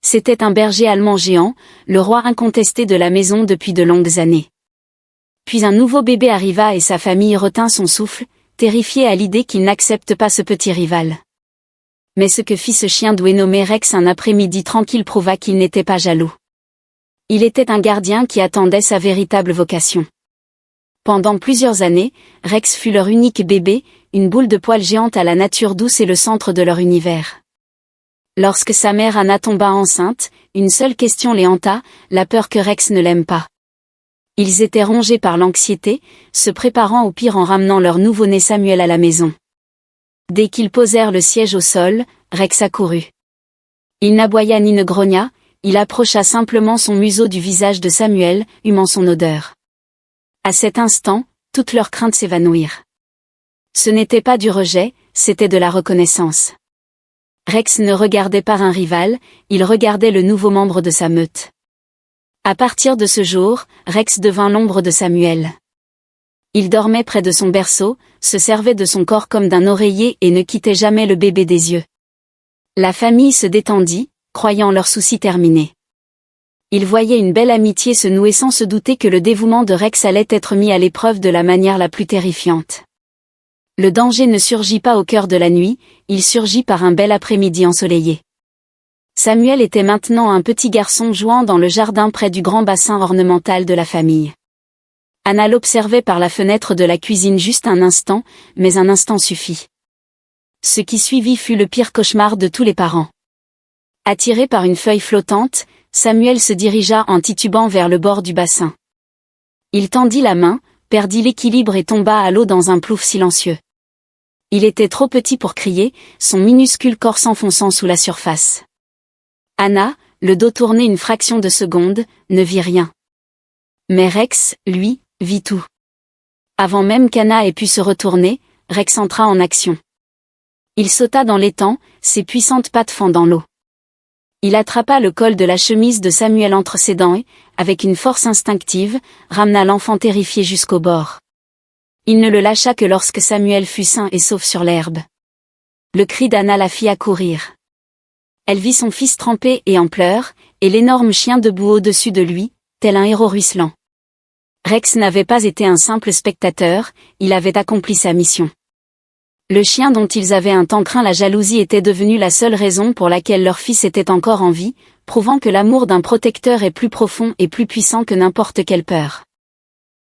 C'était un berger allemand géant, le roi incontesté de la maison depuis de longues années. Puis un nouveau bébé arriva et sa famille retint son souffle, terrifiée à l'idée qu'il n'accepte pas ce petit rival. Mais ce que fit ce chien doué nommé Rex un après-midi tranquille prouva qu'il n'était pas jaloux. Il était un gardien qui attendait sa véritable vocation. Pendant plusieurs années, Rex fut leur unique bébé, une boule de poils géante à la nature douce et le centre de leur univers. Lorsque sa mère Anna tomba enceinte, une seule question les hanta, la peur que Rex ne l'aime pas. Ils étaient rongés par l'anxiété, se préparant au pire en ramenant leur nouveau-né Samuel à la maison. Dès qu'ils posèrent le siège au sol, Rex accourut. Il n'aboya ni ne grogna, il approcha simplement son museau du visage de Samuel, humant son odeur. À cet instant, toutes leurs craintes s'évanouirent. Ce n'était pas du rejet, c'était de la reconnaissance. Rex ne regardait pas un rival, il regardait le nouveau membre de sa meute. À partir de ce jour, Rex devint l'ombre de Samuel. Il dormait près de son berceau, se servait de son corps comme d'un oreiller et ne quittait jamais le bébé des yeux. La famille se détendit, croyant leurs soucis terminés. Ils voyaient une belle amitié se nouer sans se douter que le dévouement de Rex allait être mis à l'épreuve de la manière la plus terrifiante. Le danger ne surgit pas au cœur de la nuit, il surgit par un bel après-midi ensoleillé. Samuel était maintenant un petit garçon jouant dans le jardin près du grand bassin ornemental de la famille. Anna l'observait par la fenêtre de la cuisine juste un instant, mais un instant suffit. Ce qui suivit fut le pire cauchemar de tous les parents. Attiré par une feuille flottante, Samuel se dirigea en titubant vers le bord du bassin. Il tendit la main, perdit l'équilibre et tomba à l'eau dans un plouf silencieux. Il était trop petit pour crier, son minuscule corps s'enfonçant sous la surface. Anna, le dos tourné une fraction de seconde, ne vit rien. Mais Rex, lui, vit tout. Avant même qu'Anna ait pu se retourner, Rex entra en action. Il sauta dans l'étang, ses puissantes pattes fendant l'eau. Il attrapa le col de la chemise de Samuel entre ses dents et, avec une force instinctive, ramena l'enfant terrifié jusqu'au bord. Il ne le lâcha que lorsque Samuel fut sain et sauf sur l'herbe. Le cri d'Anna la fit accourir. Elle vit son fils trempé et en pleurs, et l'énorme chien debout au-dessus de lui, tel un héros ruisselant. Rex n'avait pas été un simple spectateur, il avait accompli sa mission. Le chien dont ils avaient un temps craint la jalousie était devenu la seule raison pour laquelle leur fils était encore en vie, prouvant que l'amour d'un protecteur est plus profond et plus puissant que n'importe quelle peur.